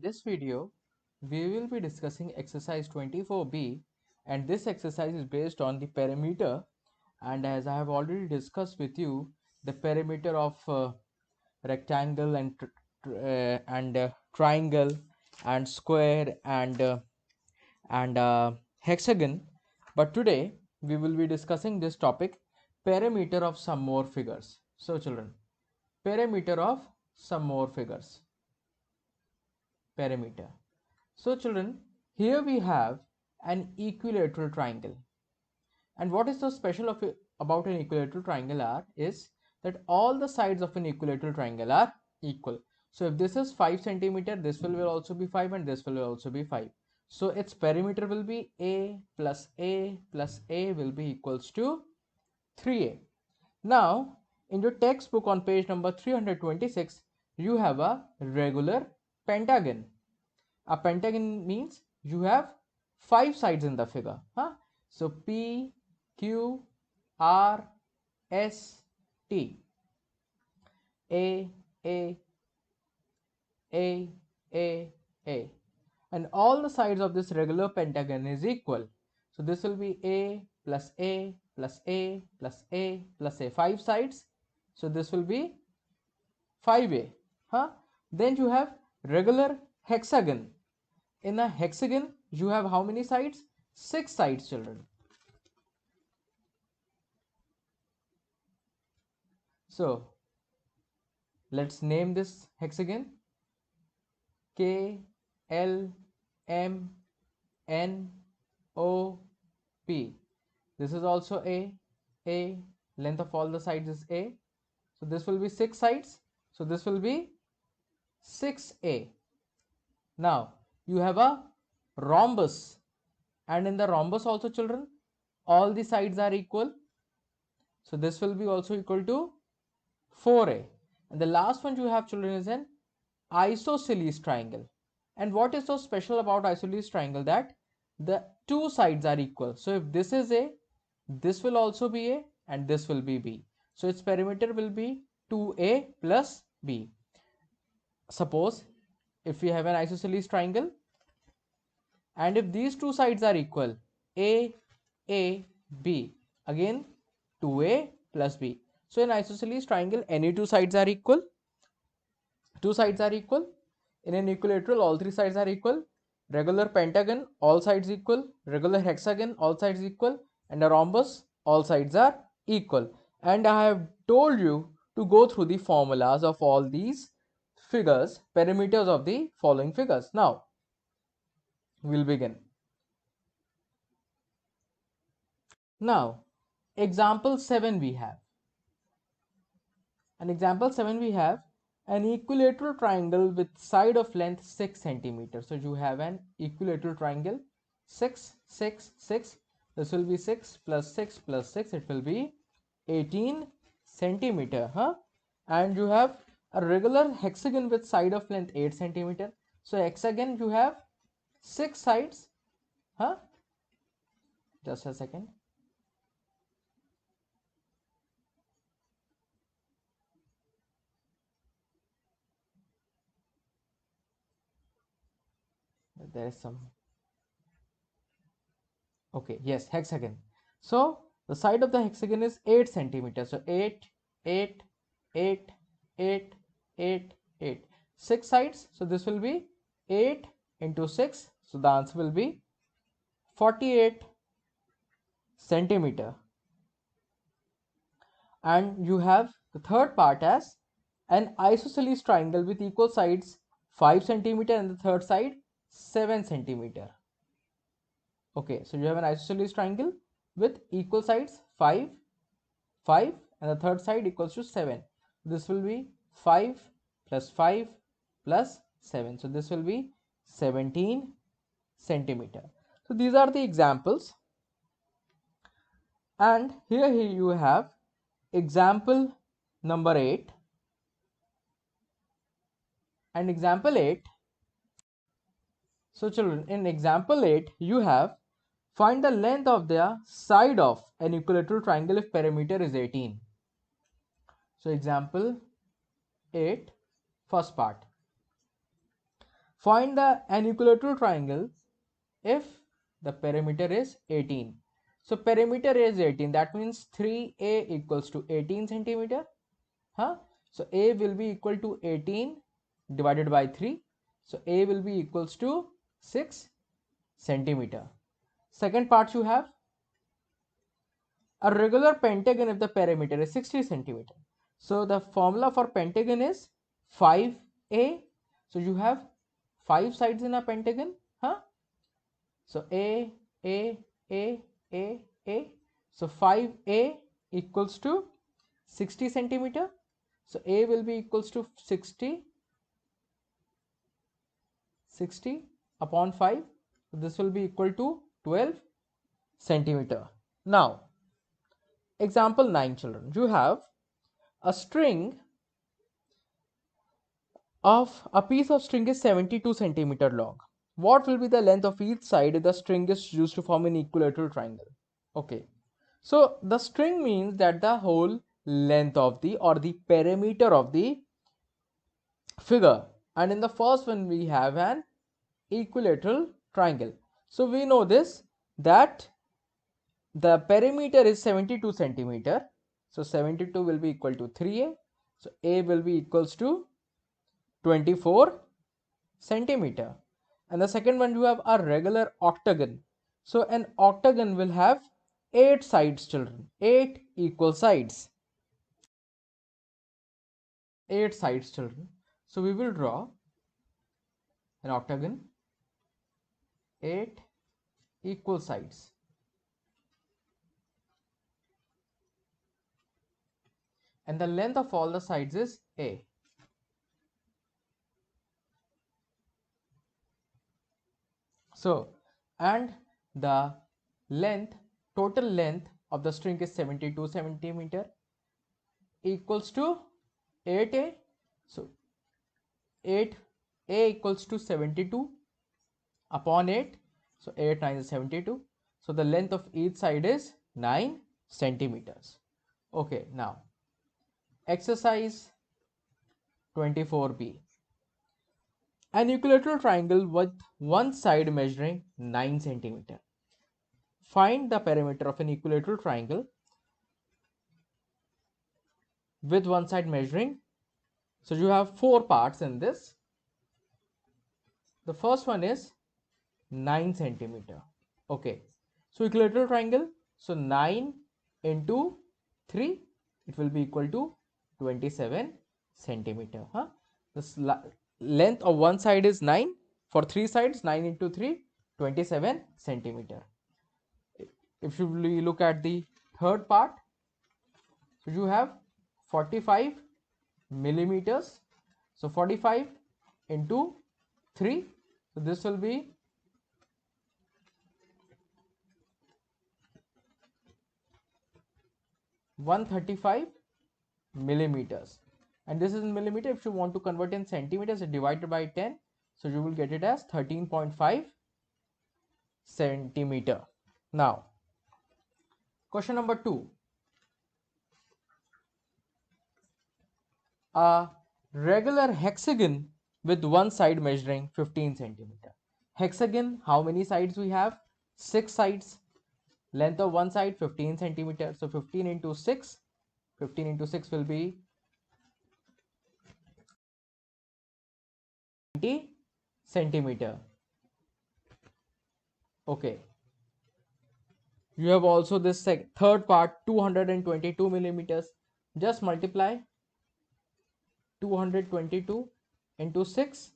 this video, we will be discussing exercise 24B, and this exercise is based on the perimeter. And as I have already discussed with you, the perimeter of rectangle and triangle and square and hexagon. But today we will be discussing this topic, perimeter of some more figures. So children, perimeter of some more figures. Perimeter. So children, here we have an equilateral triangle. And what is so special about an equilateral triangle is that all the sides of an equilateral triangle are equal. So if this is 5 centimeter, this will also be 5 and this will also be 5. So its perimeter will be A plus A plus A will be equals to 3A. Now, in your textbook on page number 326, you have a regular pentagon. A pentagon means you have 5 sides in the figure. So P, Q, R, S, T, A, A, A, A, A. And all the sides of this regular pentagon is equal. So this will be A plus A plus A plus A plus A. 5 sides. So this will be 5A. Then you have regular hexagon. In a hexagon, you have how many sides? 6 sides, children. So let's name this hexagon K, L, M, N, O, P. This is also A. Length of all the sides is A. So this will be 6 sides. So this will be 6A. Now you have a rhombus, and in the rhombus also, children, all the sides are equal. So this will be also equal to 4A. And the last one you have, children, is an isosceles triangle. And what is so special about isosceles triangle? That the two sides are equal. So if this is A, this will also be A and this will be B. So its perimeter will be 2A plus B. Suppose if we have an isosceles triangle, and if these two sides are equal, A, B, again 2A plus B. So in isosceles triangle, any two sides are equal. Two sides are equal. In an equilateral, all three sides are equal. Regular pentagon, all sides equal. Regular hexagon, all sides equal. And a rhombus, all sides are equal. And I have told you to go through the formulas of all these figures, perimeters of the following figures. Now, we'll begin. Now, example 7 we have. An example 7 we have an equilateral triangle with side of length 6 centimeters. So you have an equilateral triangle 6, 6, 6. This will be 6 plus 6 plus 6. It will be 18 centimeter. And you have a regular hexagon with side of length 8 centimeter. So hexagon you have 6 sides. Just a second. There is some. Okay, yes, hexagon. So the side of the hexagon is 8 centimeters. So 8, 8, 8, 8, 8, 8. 6 sides. So this will be 8 into 6. So the answer will be 48 centimeter. And you have the third part as an isosceles triangle with equal sides 5 centimeter and the third side 7 centimeter. Okay, so you have an isosceles triangle with equal sides 5, 5 and the third side equals to 7. This will be 5 plus 5 plus 7. So this will be 17 centimeter. So these are the examples. And here you have example number 8. And example 8. So children, in example 8, you have find the length of the side of an equilateral triangle if perimeter is 18. So example 8, first part. Find the an equilateral triangle if the perimeter is 18. So perimeter is 18, that means 3a equals to 18 centimeter. So a will be equal to 18 divided by 3. So a will be equals to 6 centimeter. Second part, you have a regular pentagon if the perimeter is 60 centimeter. So the formula for pentagon is 5a. So you have 5 sides in a pentagon. So a, a, a, a, a. So 5a equals to 60 centimeter. So a will be equals to 60 upon 5. So this will be equal to 12 centimeter. Now, example 9, children. You have a string of a piece of string is 72 centimeter long. What will be the length of each side if the string is used to form an equilateral triangle? Okay. So the string means that the whole length of the or the perimeter of the figure, and in the first one we have an equilateral triangle. So we know this, that the perimeter is 72 centimeter. So 72 will be equal to 3a. So a will be equals to 24 centimeter. And the second one, you have a regular octagon. So an octagon will have 8 sides, children. 8 equal sides. 8 sides, children. So we will draw an octagon, 8 equal sides. And the length of all the sides is a. So, and the length, total length of the string is 72 centimeter equals to 8a. So 8a equals to 72 upon 8. So 8 times is 72. So the length of each side is 9 centimeters. Okay, now exercise 24b. An equilateral triangle with one side measuring 9 centimeter. Find the perimeter of an equilateral triangle with one side measuring. So you have 4 parts in this. The first one is 9 centimeter. Okay. So equilateral triangle. So 9 into 3, it will be equal to 27 centimeter. The length of one side is 9. For 3 sides, 9 into 3, 27 centimeter. If you look at the third part, so you have 45 millimeters. So 45 into 3. So this will be 135 millimeters. And this is in millimeter. If you want to convert in centimeters, divided by 10. So you will get it as 13.5 centimeter. Now, question number 2. A regular hexagon with one side measuring 15 centimeter. Hexagon, how many sides we have? 6 sides. Length of one side 15 centimeter. So 15 into 6. 15 into 6 will be 20 centimeter. Okay. You have also this third part, 222 millimeters. Just multiply 222 into 6.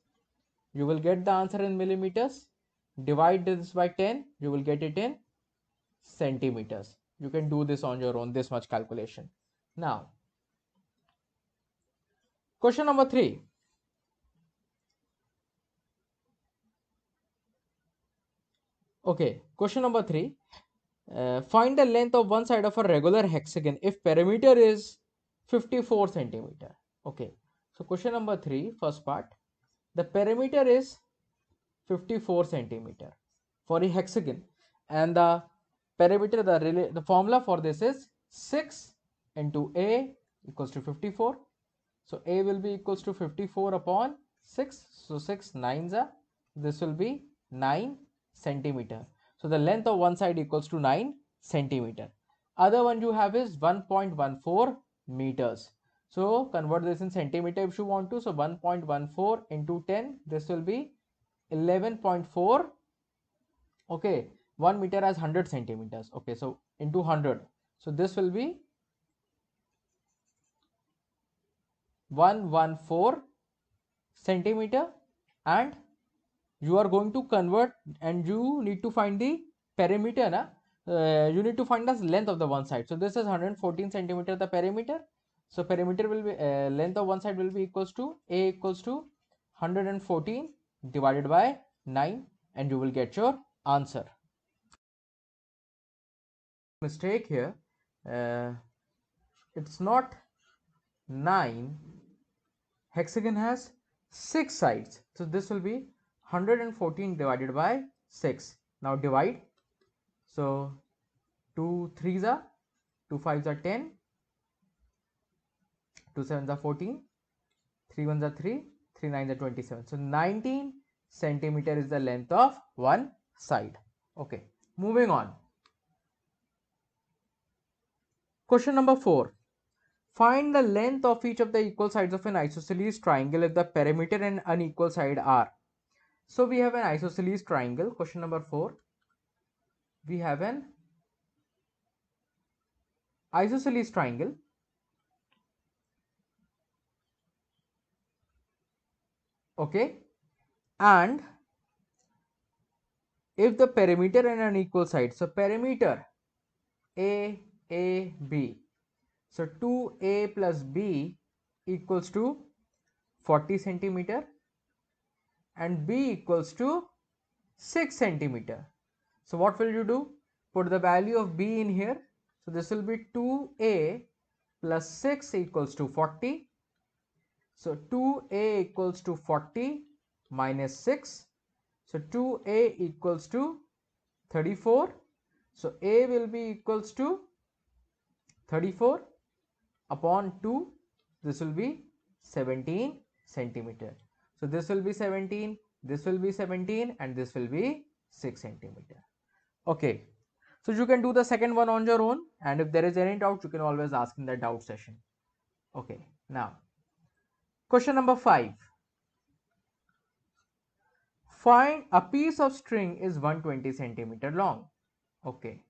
You will get the answer in millimeters. Divide this by 10. You will get it in centimeters. You can do this on your own, this much calculation. Now, question number 3. Okay, question number 3. Find the length of one side of a regular hexagon if perimeter is 54 centimeter. Okay, so question number 3, first part. The perimeter is 54 centimeter for a hexagon, and the perimeter, the formula for this is 6 into a equals to 54. So a will be equals to 54 upon 6. So 6 9s are this will be 9 centimeter. So the length of one side equals to 9 centimeter. Other one you have is 1.14 meters. So convert this in centimeter if you want to. So 1.14 into 10, this will be 11.4. Okay, 1 meter has 100 centimeters. Okay, so into 100. So this will be 114 centimeter, and you are going to convert and you need to find the perimeter. You need to find the length of the one side. So this is 114 centimeter the perimeter. So perimeter will be length of one side will be equals to A equals to 114 divided by 9, and you will get your answer. Mistake here, it's not 9. Hexagon has 6 sides, so this will be 114 divided by 6. Now divide. So 2 3s are 2 5s are 10, 2 7s are 14, 3 1s are 3, 3 9s are 27. So 19 centimeter is the length of one side. Okay, moving on. Question number 4. Find the length of each of the equal sides of an isosceles triangle if the perimeter and unequal side are. So we have an isosceles triangle. Question number 4. We have an isosceles triangle. Okay, and if the perimeter and unequal side, so perimeter B, so 2A plus B equals to 40 centimeter and B equals to 6 centimeter. So what will you do? Put the value of B in here. So this will be 2A plus 6 equals to 40. So 2A equals to 40 minus 6. So 2A equals to 34. So A will be equals to 34 upon 2. This will be 17 centimeter. So this will be 17, this will be 17, and this will be 6 centimeter. Okay, so you can do the second one on your own, and if there is any doubt, you can always ask in the doubt session. Okay, now question number 5. Find a piece of string is 120 centimeter long. Okay,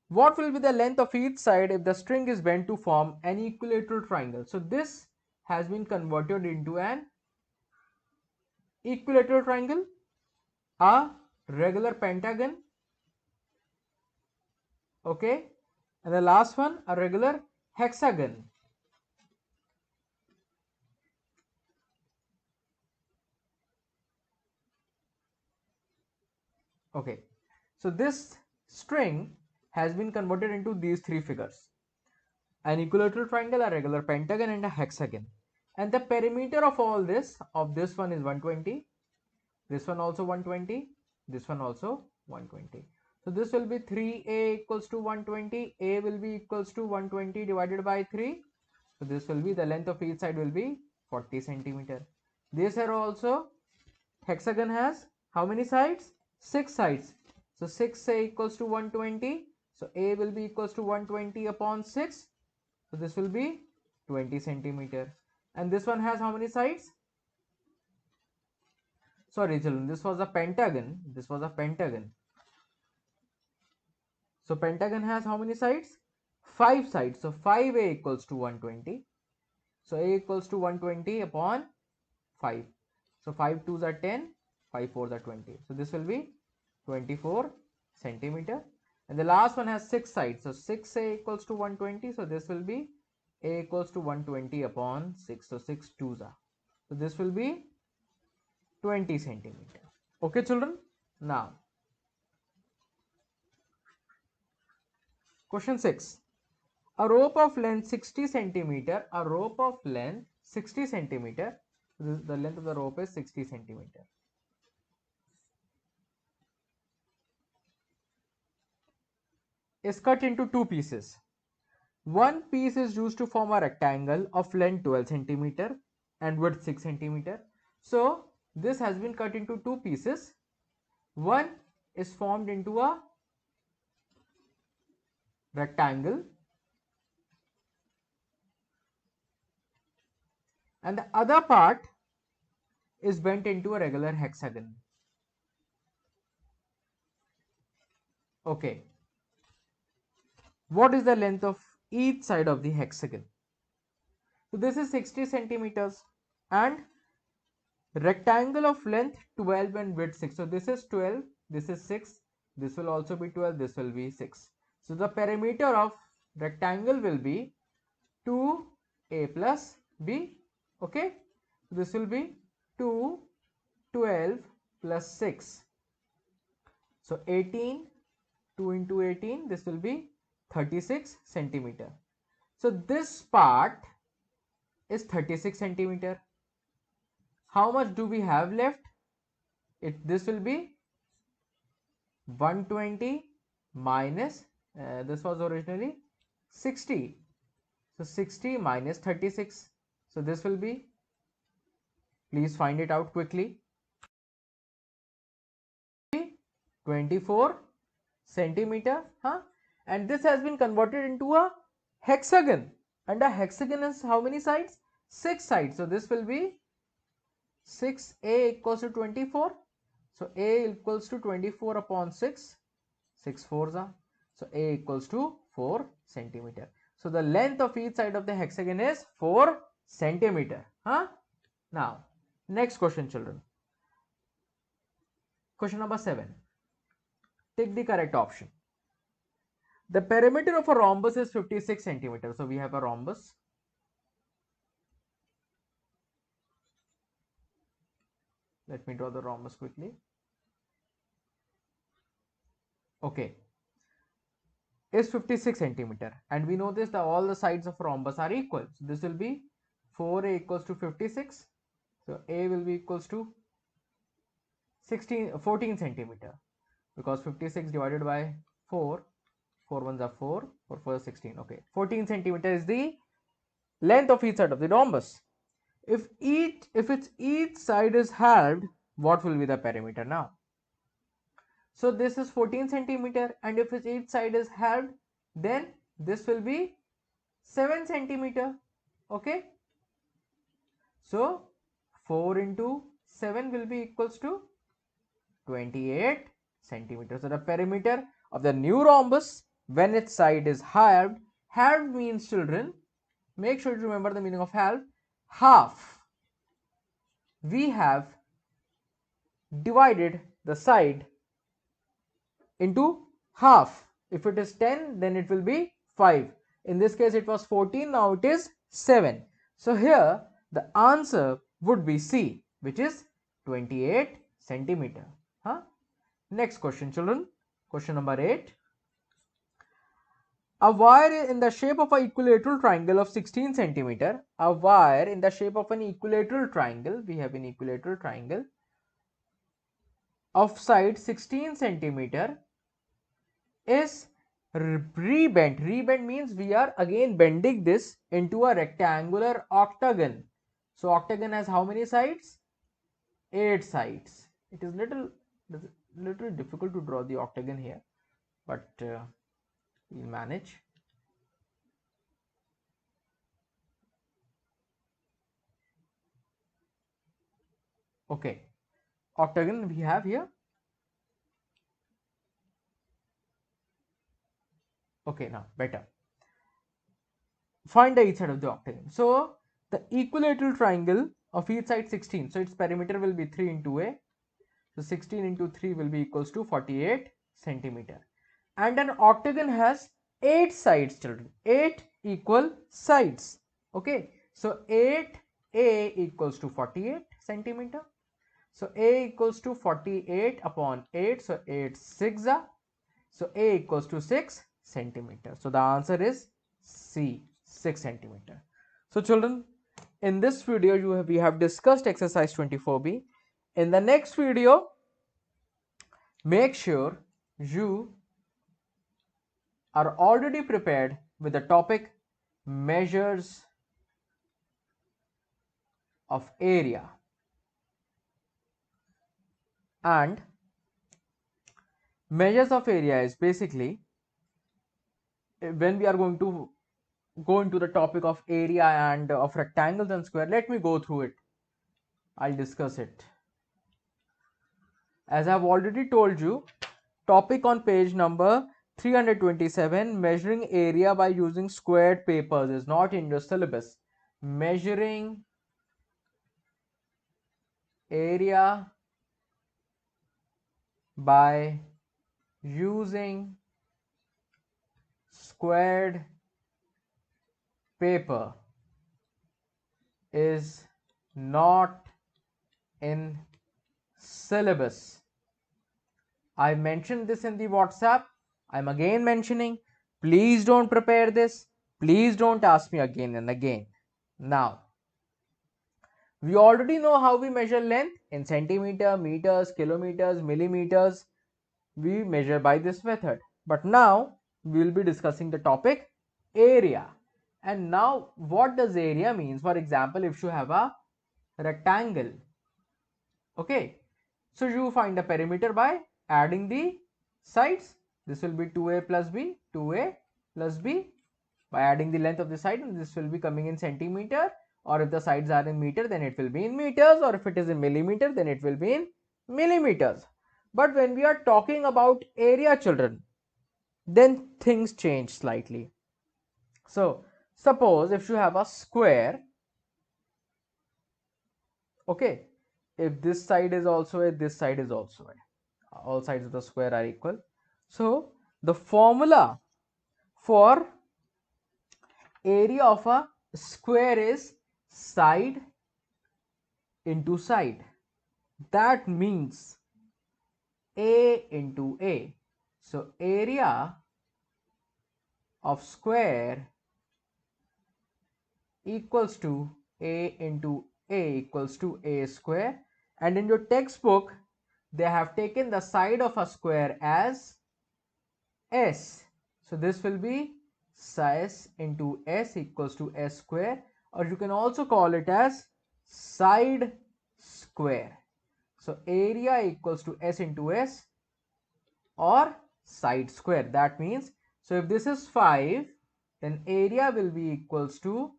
what will be the length of each side if the string is bent to form an equilateral triangle? So this has been converted into an equilateral triangle, a regular pentagon, okay, and the last one a regular hexagon. Okay, so this string has been converted into these three figures: an equilateral triangle, a regular pentagon, and a hexagon. And the perimeter of all this, of this one is 120, this one also 120, this one also 120. So this will be 3A equals to 120, A will be equals to 120 divided by 3. So this will be, the length of each side will be 40 centimeter. This here also, hexagon has how many sides? 6 sides. So 6A equals to 120. So A will be equals to 120 upon 6. So this will be 20 centimeter. And this one has how many sides? Sorry children, this was a pentagon. This was a pentagon. So pentagon has how many sides? 5 sides. So 5A equals to 120. So A equals to 120 upon 5. So 5 2s are 10, 5 4s are 20. So this will be 24 centimeter. And the last one has 6 sides. So 6A equals to 120. So this will be A equals to 120 upon 6. So 6 2s are. So this will be 20 centimeter. Okay children. Now question 6. A rope of length 60 centimeter. A rope of length 60 centimeter. The length of the rope is 60 centimeter. Is cut into two pieces. One piece is used to form a rectangle of length 12 centimeter and width 6 centimeter. So this has been cut into two pieces. One is formed into a rectangle and the other part is bent into a regular hexagon. Okay. What is the length of each side of the hexagon? So this is 60 centimeters and rectangle of length 12 and width 6. So this is 12, this is 6, this will also be 12, this will be 6. So the perimeter of rectangle will be 2a plus b. Okay, this will be 2, 12 plus 6. So 18, 2 into 18, this will be 36 centimeter. So this part is 36 centimeter. How much do we have left? This will be 120 minus, this was originally 60. So 60 minus 36. So this will be, please find it out quickly, 24 centimeter. And this has been converted into a hexagon. And a hexagon is how many sides? 6 sides. So this will be 6a equals to 24. So a equals to 24 upon 6. 6 fours are. So a equals to 4 centimeter. So the length of each side of the hexagon is 4 centimeter. Now, next question, children. Question number 7. Take the correct option. The perimeter of a rhombus is 56 centimeters. So we have a rhombus. Let me draw the rhombus quickly. Okay. Is 56 centimeter. And we know this, that all the sides of a rhombus are equal. So this will be 4a equals to 56. So a will be equals to 14 centimeter. Because 56 divided by 4, 4 ones are 4, 4 4 is 16. Okay, 14 centimeter is the length of each side of the rhombus. If its each side is halved, what will be the perimeter now? So this is 14 centimeter, and if its each side is halved, then this will be 7 centimeter. Okay, so 4 into 7 will be equals to 28 centimeters. So the perimeter of the new rhombus when its side is halved, halved means, children, make sure to remember the meaning of halved, half. We have divided the side into half. If it is 10, then it will be 5. In this case it was 14, now it is 7. So here the answer would be C, which is 28 centimeter. Next question, children. Question number 8. A wire in the shape of an equilateral triangle of 16 centimeter. A wire in the shape of an equilateral triangle. We have an equilateral triangle of side 16 centimeter is rebent. Rebent means we are again bending this into a rectangular octagon. So octagon has how many sides? 8 sides. It is little difficult to draw the octagon here, but we'll manage. Okay, octagon we have here. Okay, now better. Find the each side of the octagon. So the equilateral triangle of each side 16. So its perimeter will be 3 into a. So 16 into 3 will be equals to 48 centimeter. And an octagon has 8 sides, children. 8 equal sides. Okay. So 8a equals to 48 centimeter. So a equals to 48 upon 8. So 8 6. So a equals to 6 centimeter. So the answer is C, 6 centimeter. So children, in this video we have discussed exercise 24b. In the next video, make sure you are already prepared with the topic measures of area. And measures of area is basically when we are going to go into the topic of area and of rectangles and square. Let me go through it. I'll discuss it. As I've already told you, topic on page number 327, measuring area by using squared papers is not in your syllabus. Measuring area by using squared paper is not in syllabus. I mentioned this in the WhatsApp. I'm again mentioning. Please don't prepare this. Please don't ask me again and again. Now, we already know how we measure length in centimeter, meters, kilometers, millimeters. We measure by this method. But now we will be discussing the topic area. And now what does area means? For example, if you have a rectangle, okay, so you find the perimeter by adding the sides. This will be 2a plus b, 2a plus b, by adding the length of the side, and this will be coming in centimeter, or if the sides are in meter then it will be in meters, or if it is in millimeter then it will be in millimeters. But when we are talking about area, children, then things change slightly. So suppose if you have a square, okay, if this side is also a, this side is also a, all sides of the square are equal. So the formula for area of a square is side into side. That means A into A. So area of square equals to A into A equals to A square. And in your textbook, they have taken the side of a square as S. So this will be S into S equals to S square, or you can also call it as side square. So area equals to S into S or side square. That means, so if this is 5, then area will be equals to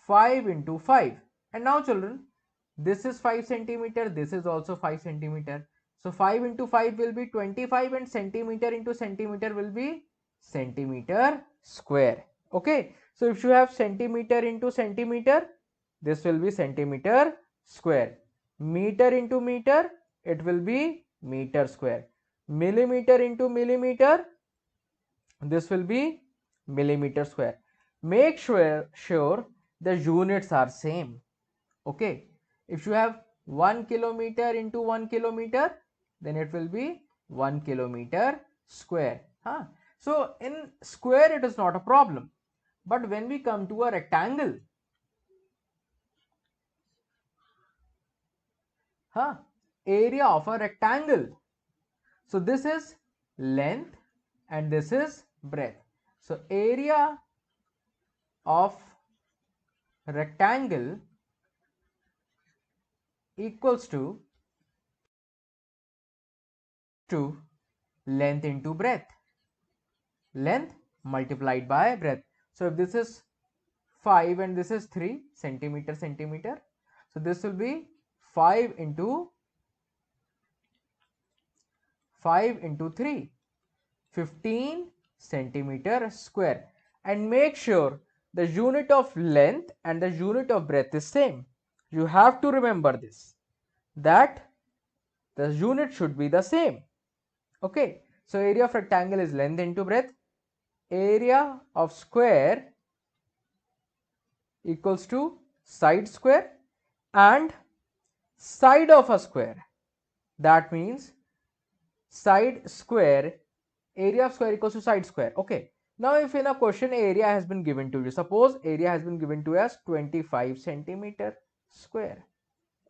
5 into 5. And now children, this is 5 centimeter, this is also 5 centimeter. So 5 into 5 will be 25, and centimeter into centimeter will be centimeter square. Okay, so if you have centimeter into centimeter, this will be centimeter square. Meter into meter, it will be meter square. Millimeter into millimeter, this will be millimeter square. Make sure the units are same. Okay, if you have 1 kilometer into 1 kilometer, then it will be 1 kilometer square. So in square it is not a problem, but when we come to a rectangle, area of a rectangle, so this is length and this is breadth. So area of rectangle equals to length into breadth, length multiplied by breadth. So if this is 5 and this is 3 centimeter, so this will be 5 into 3, 15 centimeter square. And make sure the unit of length and the unit of breadth is same. You have to remember this, that the unit should be the same. Okay, so area of rectangle is length into breadth. Area of square equals to side square and side of a square. That means side square, area of square equals to side square. Okay, now if in a question area has been given to you, suppose area has been given to you as 25 centimeter square,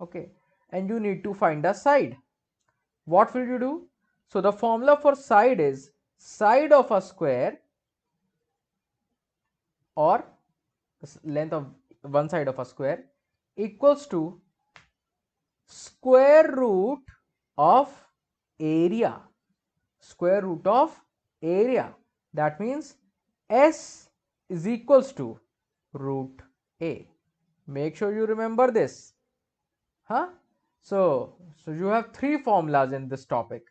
okay, and you need to find a side. What will you do? So the formula for side is side of a square, or length of one side of a square, equals to square root of area, square root of area. That means S is equals to root A. Make sure you remember this. So you have three formulas in this topic.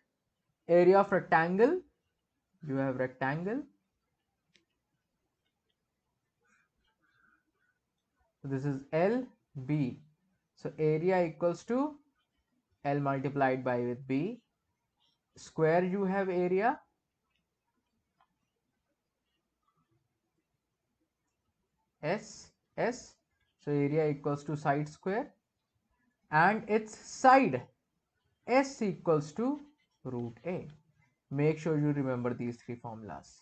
Area of rectangle, you have rectangle. So this is L, B. So area equals to L multiplied by with B. Square, you have area. S. So area equals to side square. And its side, S equals to root A. Make sure you remember these three formulas.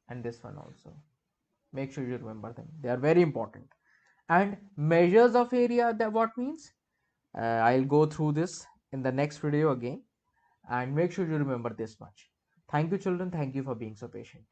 And this one also. Make sure you remember them. They are very important. And measures of area, that what means? I'll go through this in the next video again. And make sure you remember this much. Thank you, children. Thank you for being so patient.